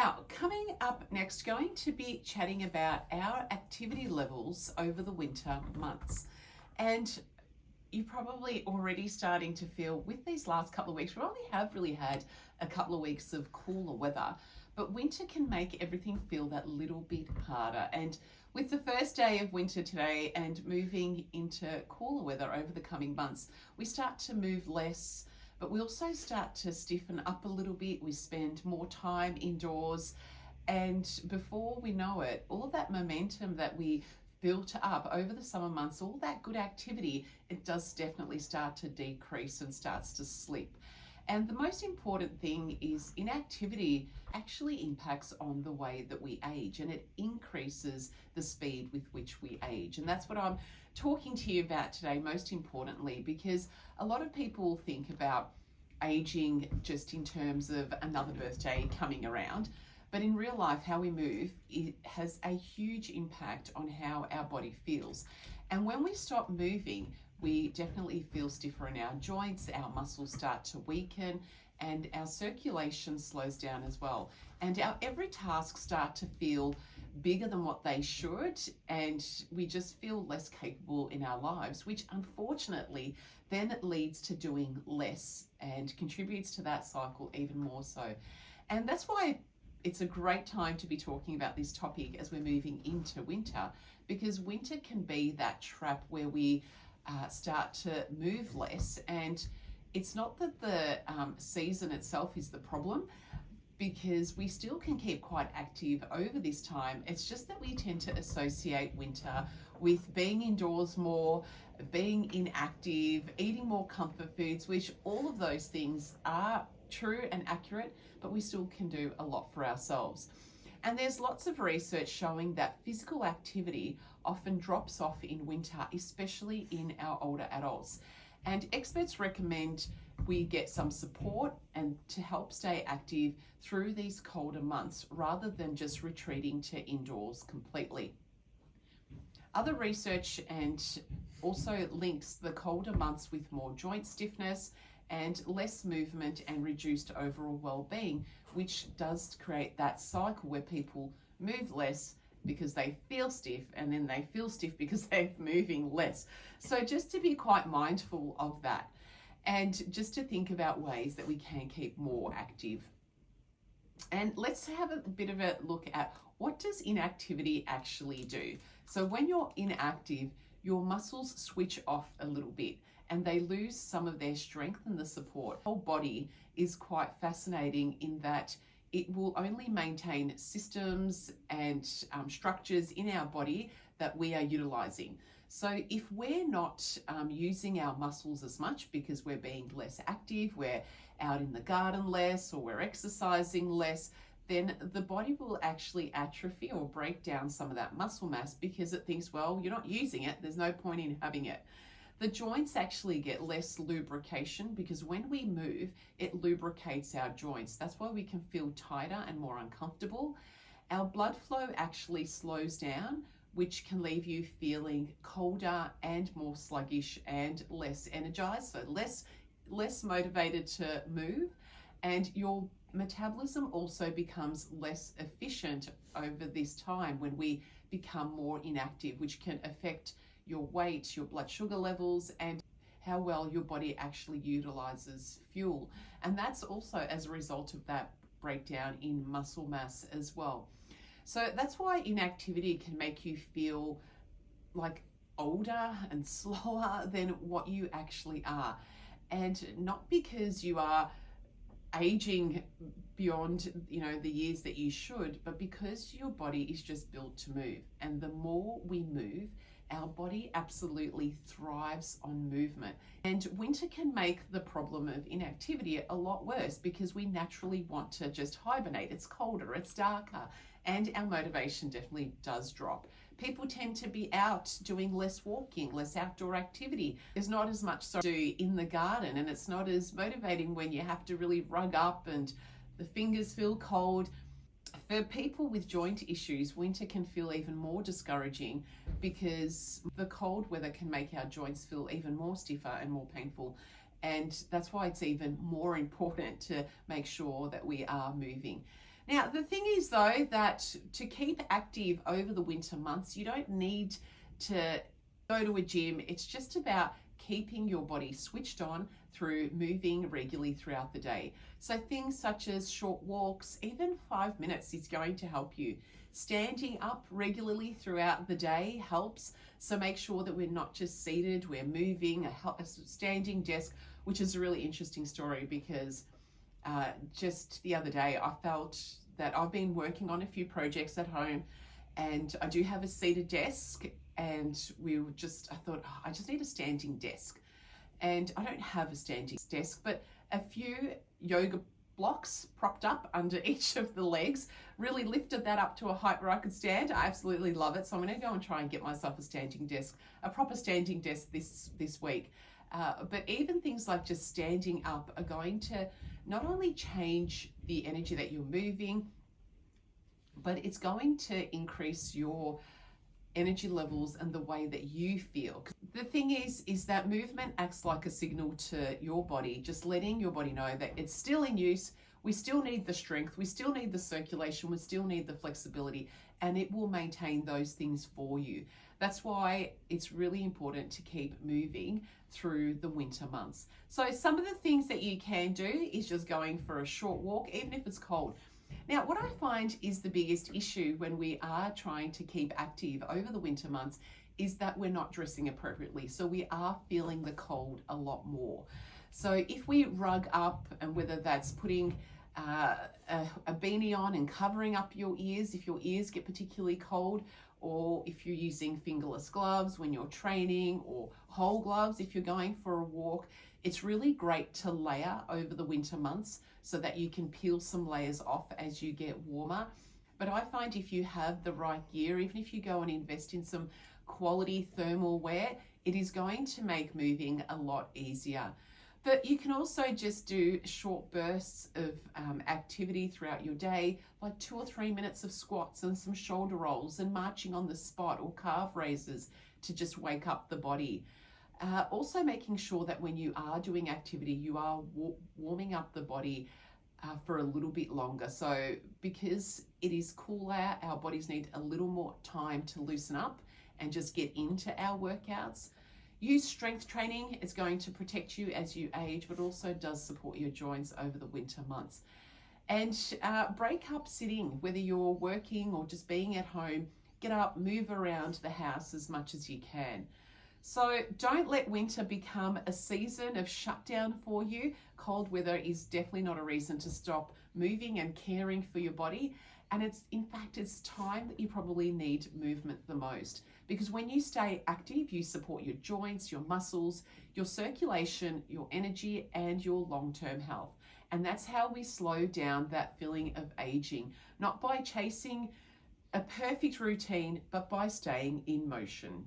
Now, coming up next, going to be chatting about our activity levels over the winter months. And you're probably already starting to feel with these last couple of weeks, we only have really had a couple of weeks of cooler weather, but winter can make everything feel that little bit harder. And with the first day of winter today and moving into cooler weather over the coming months, we start to move less, but we also start to stiffen up a little bit. We spend more time indoors, and before we know it, all of that momentum that we built up over the summer months, all that good activity, it does definitely start to decrease and starts to slip. And the most important thing is inactivity actually impacts on the way that we age, and it increases the speed with which we age. And that's what I'm talking to you about today, most importantly, because a lot of people think about aging just in terms of another birthday coming around. But in real life, how we move, it has a huge impact on how our body feels. And when we stop moving, we definitely feel stiffer in our joints, our muscles start to weaken, and our circulation slows down as well. And our every tasks start to feel bigger than what they should, and we just feel less capable in our lives, which unfortunately then it leads to doing less and contributes to that cycle even more so. And that's why it's a great time to be talking about this topic as we're moving into winter, because winter can be that trap where we start to move less. And it's not that the season itself is the problem, because we still can keep quite active over this time. It's just that we tend to associate winter with being indoors more, being inactive, eating more comfort foods, which all of those things are true and accurate, but we still can do a lot for ourselves. And there's lots of research showing that physical activity often drops off in winter, especially in our older adults. And experts recommend we get some support and to help stay active through these colder months rather than just retreating to indoors completely. Other research and also links the colder months with more joint stiffness and less movement and reduced overall well-being, which does create that cycle where people move less because they feel stiff, and then they feel stiff because they're moving less. So just to be quite mindful of that, and just to think about ways that we can keep more active. And let's have a bit of a look at what does inactivity actually do. So when you're inactive, your muscles switch off a little bit and they lose some of their strength and the support. The whole body is quite fascinating in that it will only maintain systems and structures in our body that we are utilizing. So if we're not using our muscles as much because we're being less active, we're out in the garden less, or we're exercising less, then the body will actually atrophy or break down some of that muscle mass because it thinks, well, you're not using it, there's no point in having it. The joints actually get less lubrication because when we move, it lubricates our joints. That's why we can feel tighter and more uncomfortable. Our blood flow actually slows down, which can leave you feeling colder and more sluggish and less energized, so less motivated to move. And your metabolism also becomes less efficient over this time when we become more inactive, which can affect your weight, your blood sugar levels, and how well your body actually utilizes fuel. And that's also as a result of that breakdown in muscle mass as well. So that's why inactivity can make you feel like older and slower than what you actually are. And not because you are aging beyond the years that you should, but because your body is just built to move. And the more we move, our body absolutely thrives on movement. And winter can make the problem of inactivity a lot worse because we naturally want to just hibernate. It's colder, it's darker, and our motivation definitely does drop. People tend to be out doing less walking, less outdoor activity. There's not as much to do in the garden, and it's not as motivating when you have to really rug up and the fingers feel cold. For people with joint issues, winter can feel even more discouraging because the cold weather can make our joints feel even more stiffer and more painful. And that's why it's even more important to make sure that we are moving. Now, the thing is though, that to keep active over the winter months, you don't need to go to a gym. It's just about keeping your body switched on through moving regularly throughout the day. So things such as short walks, even 5 minutes is going to help you. Standing up regularly throughout the day helps. So make sure that we're not just seated, we're moving, a standing desk, which is a really interesting story because just the other day I felt that I've been working on a few projects at home and I do have a seated desk, and I thought, oh, I just need a standing desk. And I don't have a standing desk, but a few yoga blocks propped up under each of the legs really lifted that up to a height where I could stand. I absolutely love it. So I'm going to go and try and get myself a standing desk, a proper standing desk this week. But even things like just standing up are going to not only change the energy that you're moving, but it's going to increase your energy levels and the way that you feel. The thing is that movement acts like a signal to your body, just letting your body know that it's still in use. We still need the strength, we still need the circulation, we still need the flexibility, and it will maintain those things for you. That's why it's really important to keep moving through the winter months. So some of the things that you can do is just going for a short walk, even if it's cold. Now, what I find is the biggest issue when we are trying to keep active over the winter months is that we're not dressing appropriately. So we are feeling the cold a lot more. So if we rug up, and whether that's putting a beanie on and covering up your ears if your ears get particularly cold, or if you're using fingerless gloves when you're training, or whole gloves if you're going for a walk, it's really great to layer over the winter months so that you can peel some layers off as you get warmer. But I find if you have the right gear, even if you go and invest in some quality thermal wear, it is going to make moving a lot easier. But you can also just do short bursts of activity throughout your day, like 2 or 3 minutes of squats and some shoulder rolls and marching on the spot, or calf raises to just wake up the body. Also making sure that when you are doing activity, you are warming up the body for a little bit longer. So because it is cooler, our bodies need a little more time to loosen up and just get into our workouts. Use strength training. It's going to protect you as you age, but also does support your joints over the winter months. And break up sitting, whether you're working or just being at home. Get up, move around the house as much as you can. So don't let winter become a season of shutdown for you. Cold weather is definitely not a reason to stop moving and caring for your body. And in fact, it's time that you probably need movement the most, because when you stay active, you support your joints, your muscles, your circulation, your energy, and your long-term health. And that's how we slow down that feeling of aging, not by chasing a perfect routine, but by staying in motion.